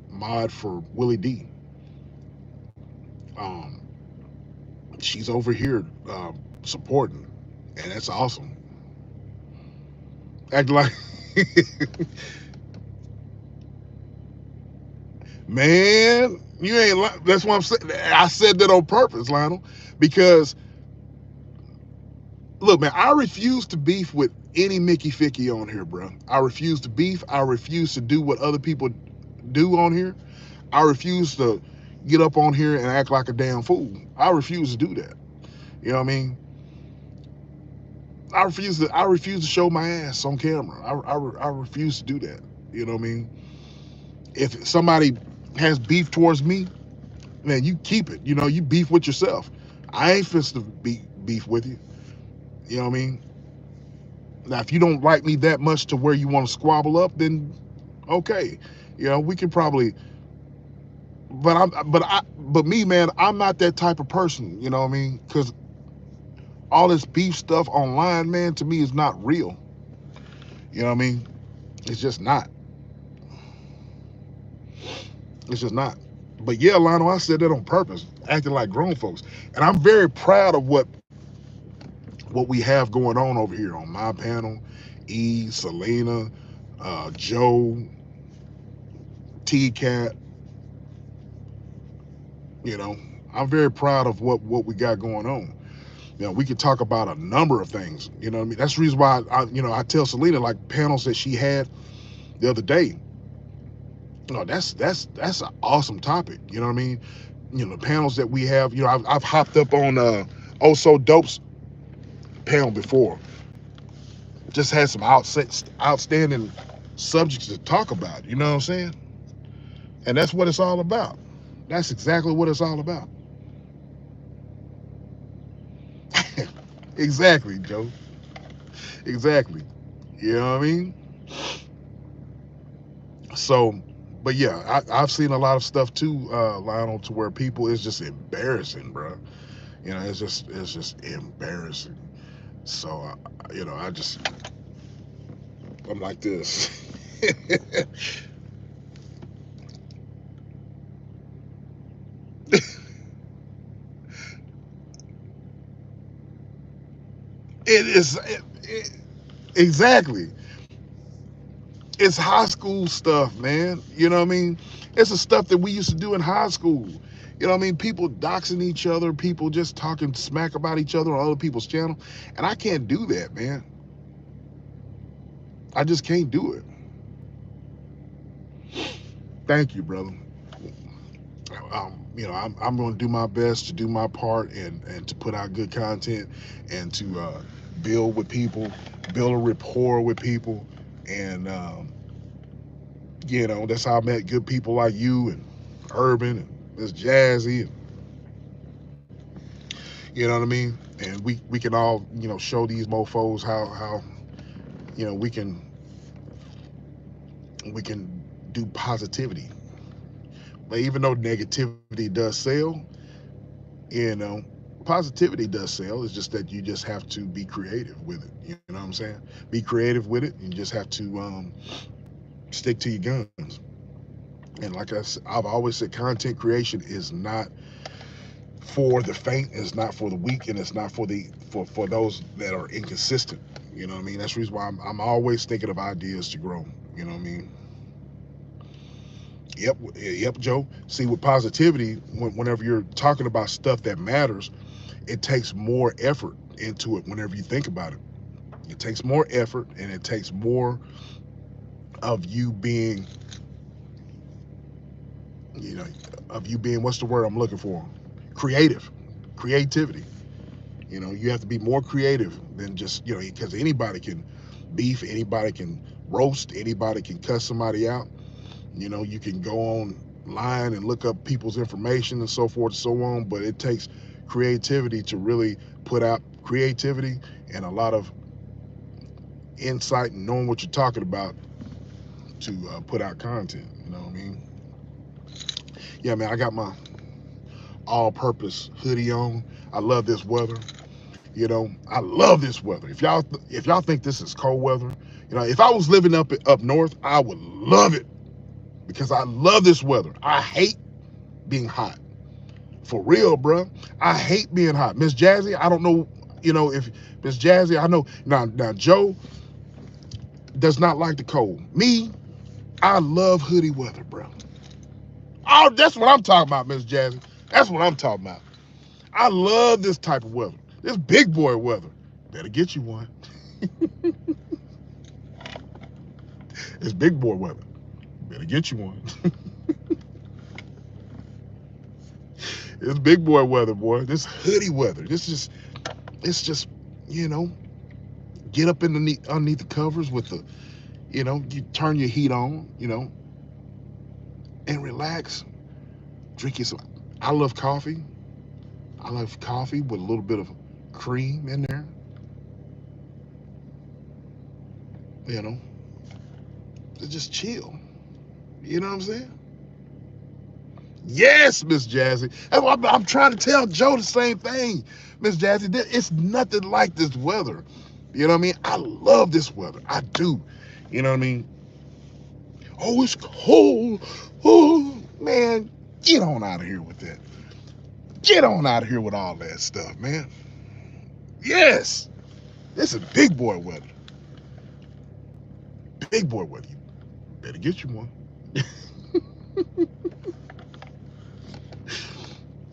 mod for Willie D. Um, she's over here supporting, and that's awesome. Act like, man, you ain't. That's what I'm saying. I said that on purpose, Lionel, because look, man, I refuse to beef with any Mickey Ficky on here, bro. I refuse to beef. I refuse to do what other people do on here. I refuse to get up on here and act like a damn fool. I refuse to do that. You know what I mean? I refuse to show my ass on camera. I refuse to do that. You know what I mean? If somebody has beef towards me, man, you keep it. You know, you beef with yourself. I ain't fist to beef with you. You know what I mean? Now, if you don't like me that much to where you want to squabble up, then okay. You know, we can probably. But me, man, I'm not that type of person. You know what I mean? Because all this beef stuff online, man, to me is not real. You know what I mean? It's just not. It's just not. But yeah, Lionel, I said that on purpose, acting like grown folks. And I'm very proud of what we have going on over here on my panel. E, Selena, Joe, T-Cat, you know. I'm very proud of what we got going on. You know, we could talk about a number of things. You know what I mean? That's the reason why I tell Selena like panels that she had the other day. You know, that's an awesome topic. You know what I mean? You know, the panels that we have. You know, I've hopped up on Oh So Dope's panel before just had some outstanding subjects to talk about. You know what I'm saying? And that's what it's all about. That's exactly what it's all about. Exactly, Joe. Exactly. You know what I mean? So, but yeah, I've seen a lot of stuff too, Lionel, to where people it's just embarrassing, bro. You know, it's just embarrassing. So, I just I'm like this. It is exactly. It's high school stuff, man. You know what I mean? It's the stuff that we used to do in high school. You know what I mean? People doxing each other, people just talking smack about each other on other people's channel. And I can't do that, man. I just can't do it. Thank you, brother. I'm going to do my best to do my part and to put out good content and to build with people, build a rapport with people. And, that's how I met good people like you and Urban and Miss Jazzy. You know what I mean? And we can all, show these mofos how we can do positivity. But even though negativity does sell, you know, positivity does sell. It's just that you just have to be creative with it. You know what I'm saying? Be creative with it. You just have to stick to your guns. And like I've always said, content creation is not for the faint. It's not for the weak, and it's not for those that are inconsistent. You know what I mean? That's the reason why I'm always thinking of ideas to grow. You know what I mean? Yep, Joe. See, with positivity, whenever you're talking about stuff that matters, it takes more effort into it. Whenever you think about it, it takes more effort, and it takes more of you being, you know, what's the word I'm looking for? Creative, creativity. You have to be more creative than just, because anybody can beef, anybody can roast, anybody can cuss somebody out. You can go online and look up people's information and so forth and so on, but it takes creativity to really put out creativity and a lot of insight and knowing what you're talking about to put out content. You know what I mean? Yeah, man, I got my all-purpose hoodie on. I love this weather. I love this weather. If y'all think this is cold weather, if I was living up north, I would love it because I love this weather. I hate being hot. For real, bro. I hate being hot. Miss Jazzy, I don't know, if Miss Jazzy, I know. Now, Joe does not like the cold. Me, I love hoodie weather, bro. Oh, that's what I'm talking about, Miss Jazzy. That's what I'm talking about. I love this type of weather. This big boy weather. Better get you one. It's big boy weather. Better get you one. It's big boy weather, boy. This hoodie weather. It's just, you know, get up underneath the covers with the, you turn your heat on, and relax. Drink you some. I love coffee. I love coffee with a little bit of cream in there. You know, just chill. You know what I'm saying? Yes, Miss Jazzy. I'm trying to tell Joe the same thing, Miss Jazzy. It's nothing like this weather. You know what I mean? I love this weather. I do. You know what I mean? Oh, it's cold. Oh, man, get on out of here with that. Get on out of here with all that stuff, man. Yes, this is big boy weather. Big boy weather. You better get you one.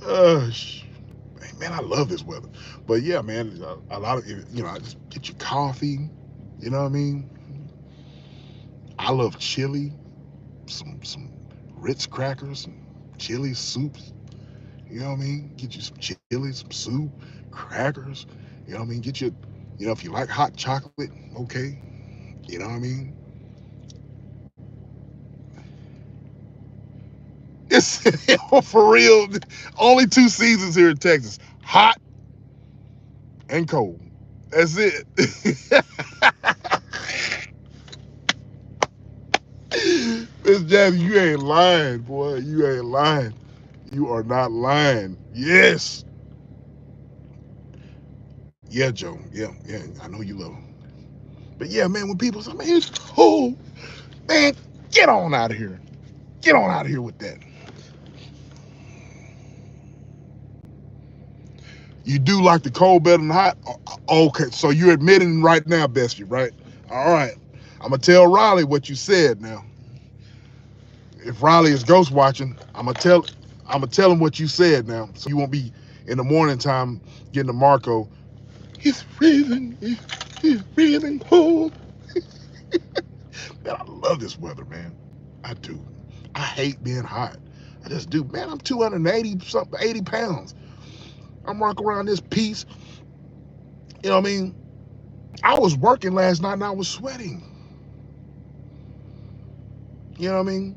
uh, man, I love this weather. But yeah, man, a lot of I just get your coffee. You know what I mean? I love chili, some Ritz crackers, some chili soups. You know what I mean? Get you some chili, some soup, crackers. You know what I mean? Get you, You know, if you like hot chocolate, okay. You know what I mean? It's for real. Only 2 seasons here in Texas: hot and cold. That's it. Miss Jazzy, you ain't lying, boy. You ain't lying. You are not lying. Yes. Yeah, Joe. Yeah, yeah. I know you love him. But yeah, man, when people say, man, it's cold, man, get on out of here. Get on out of here with that. You do like the cold better than hot? Okay, so you're admitting right now, Bestie, right? All right. I'm going to tell Riley what you said now. If Riley is ghost watching, I'm gonna tell him what you said now, so you won't be in the morning time getting to Marco. It's freezing. It's freezing cold. Man, I love this weather, man. I do. I hate being hot. I just do. Man, I'm 280 something, 80 pounds. I'm rocking around this piece. You know what I mean? I was working last night and I was sweating. You know what I mean?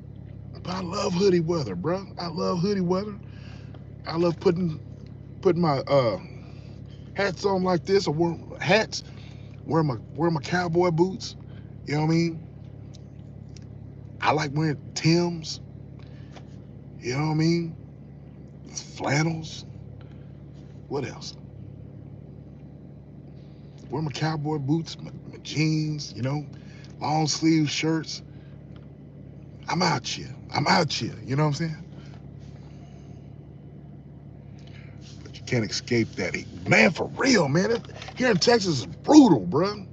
But I love hoodie weather, bro. I love hoodie weather. I love putting my hats on like this, or wear hats, wear my cowboy boots. You know what I mean? I like wearing Timbs. You know what I mean? Flannels. What else? Wear my cowboy boots, my jeans. You know, long sleeve shirts. I'm out here. I'm out here. You know what I'm saying? But you can't escape that heat. Man, for real, man. Here in Texas is brutal, bro.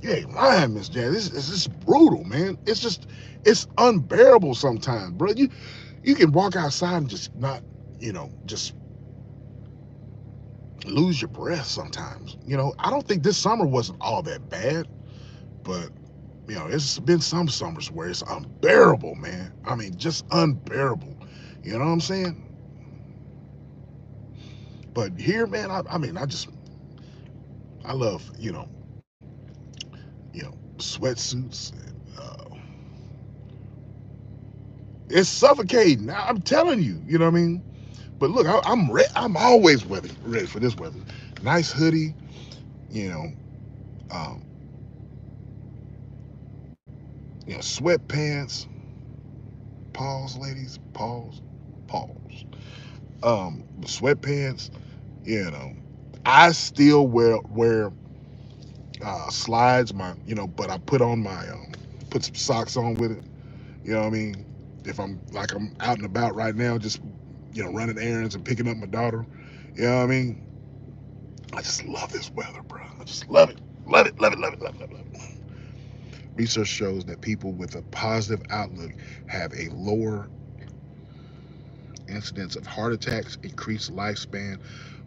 You ain't lying, Miss Jan. It's just brutal, man. It's unbearable sometimes, bro. You can walk outside and just not, just lose your breath sometimes. I don't think this summer wasn't all that bad, but it's been some summers where it's unbearable, man. I mean, just unbearable. You know what I'm saying? But here, man, I mean, I love, sweatsuits. It's suffocating. I'm telling you, you know what I mean? But look, I'm always ready for this weather. Nice hoodie, you know, um, sweatpants. Pause, ladies. Pause. Pause. Sweatpants. You know, I still wear slides. But I put some socks on with it. You know what I mean? If I'm out and about right now, just running errands and picking up my daughter. You know what I mean? I just love this weather, bro. I just love it. Love it, love it, love it, love it, love it. Research shows that people with a positive outlook have a lower incidence of heart attacks, increased lifespan,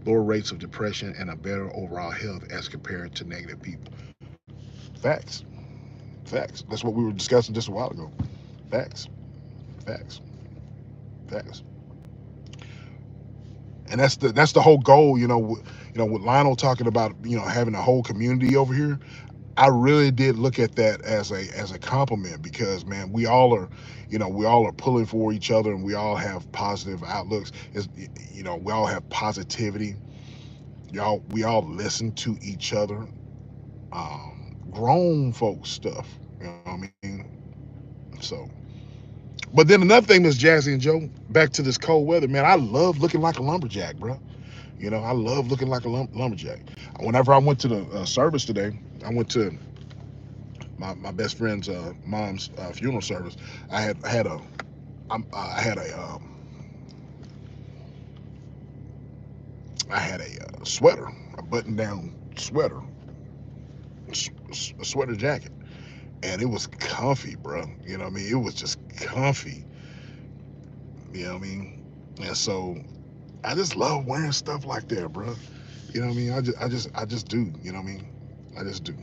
lower rates of depression, and a better overall health as compared to negative people. Facts. Facts. That's what we were discussing just a while ago. Facts. Facts. Facts. And that's the whole goal, with Lionel talking about, having a whole community over here. I really did look at that as a compliment, because man, we all are pulling for each other, and we all have positive outlooks. We all have positivity. We all listen to each other. Grown folks stuff. You know what I mean? So, but then another thing, Miss Jazzy and Joe, back to this cold weather, man. I love looking like a lumberjack, bro. I love looking like a lumberjack. Whenever I went to the service today, I went to my best friend's mom's funeral service. I had a sweater, a button down sweater, a sweater jacket, and it was comfy, bro. You know what I mean? It was just comfy. You know what I mean? And so I just love wearing stuff like that, bro. You know what I mean? I just do. You know what I mean? I just do.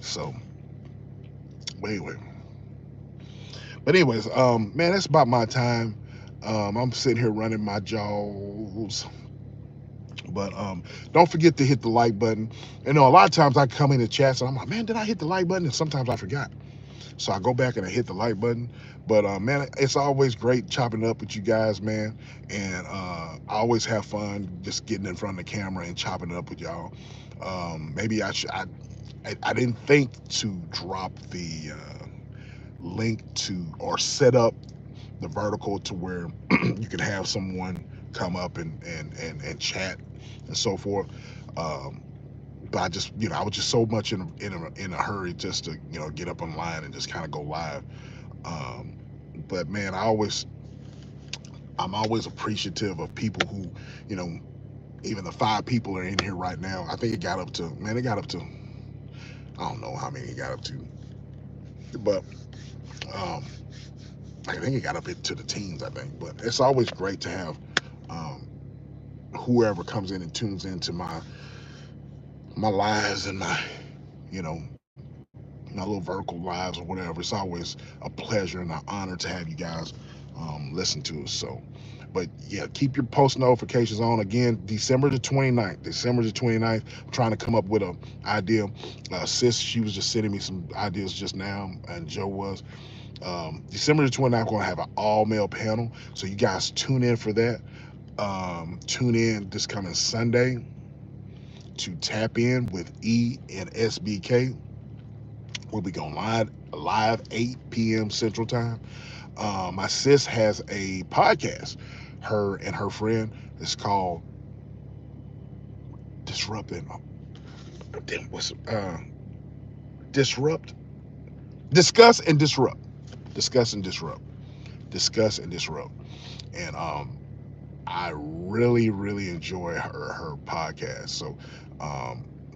So, but anyway, man, that's about my time. I'm sitting here running my jaws But don't forget to hit the like button. You know, a lot of times I come in the chats and I'm like, man, did I hit the like button? And sometimes I forgot. So I go back and I hit the like button. But man, it's always great chopping it up with you guys, man. And I always have fun just getting in front of the camera and chopping it up with y'all. Maybe I didn't think to drop the link to or set up the vertical to where you can have someone come up and chat and so forth. Um, but I just, I was just so much in a hurry just to, get up online and just kind of go live. Um, but man, I'm always appreciative of people who, you know, even the 5 people are in here right now. I think it got up to, I don't know how many it got up to, but um, I think it got up into the teens, I think. But it's always great to have um, whoever comes in and tunes into my lives and you know, my little vertical lives or whatever. It's always a pleasure and an honor to have you guys listen to us. So, but yeah, keep your post notifications on. Again, December the 29th. December the 29th. I'm trying to come up with an idea. Sis, she was just sending me some ideas just now, and Joe was. December the 29th, we're going to have an all-male panel. So you guys tune in for that. Tune in this coming Sunday to tap in with E and SBK. We'll be going live 8 p.m. Central Time. My sis has a podcast. Her and her friend. It's called Disrupting. What's Disrupt? Discuss and Disrupt. Discuss and Disrupt. Discuss and Disrupt. And I really, really enjoy her podcast. So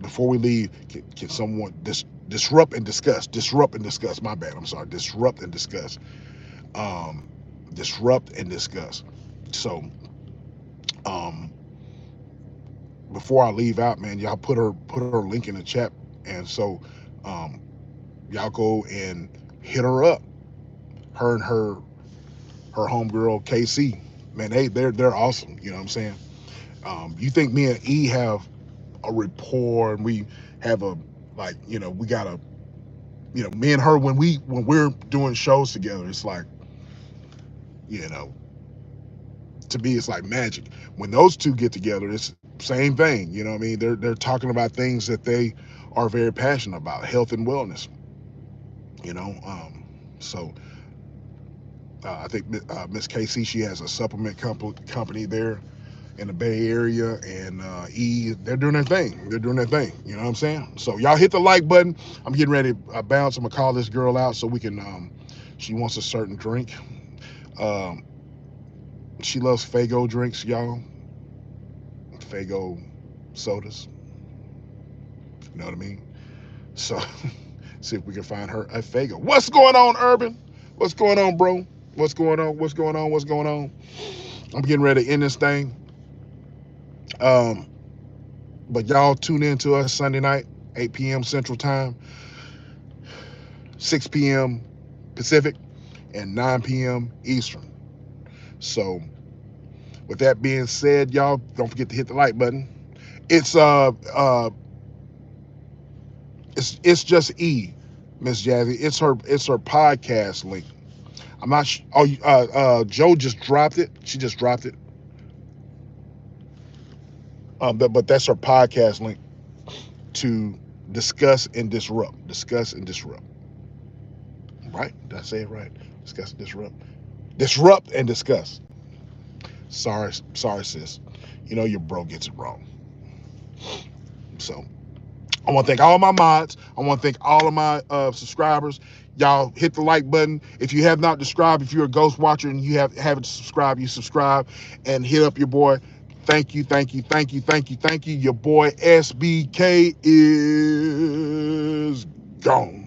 before we leave, can someone disrupt and discuss? Disrupt and discuss. My bad. I'm sorry. Disrupt and discuss. Um, disrupt and discuss. So um, before I leave out, man, y'all put her link in the chat, and so um, y'all go and hit her up. Her and her homegirl KC, man, they're awesome. You know what I'm saying? You think me and E have a rapport, and we have a like, we got a, me and her when we're doing shows together, it's like, you know, to me it's like magic. When those two get together, it's same thing. You know what I mean? They're talking about things that they are very passionate about, health and wellness. You know, so I think Miss Casey, she has a supplement company there in the Bay Area, and E, they're doing their thing. They're doing their thing. You know what I'm saying? So y'all hit the like button. I'm getting ready to bounce. I'm gonna call this girl out so we can. She wants a certain drink. Um, she loves Fago drinks, y'all. Fago sodas. You know what I mean? So see if we can find her a Fago. What's going on, Urban? What's going on, bro? What's going on? What's going on? What's going on? I'm getting ready to end this thing. But y'all tune in to us Sunday night, 8 p.m. Central Time, 6 p.m. Pacific, and 9 p.m. Eastern. So with that being said, y'all don't forget to hit the like button. It's it's just E, Miss Jazzy. It's her podcast link. I'm not. Joe just dropped it. She just dropped it. But that's her podcast link to discuss and disrupt. Discuss and disrupt. Right? Did I say it right? Discuss and disrupt. Disrupt and discuss. Sorry, sis. You know your bro gets it wrong. So I want to thank all my mods. I want to thank all of my subscribers. Y'all hit the like button. If you have not subscribed, if you're a ghost watcher and you haven't subscribed, you subscribe and hit up your boy. Thank you, thank you, thank you, thank you, thank you. Your boy SBK is gone.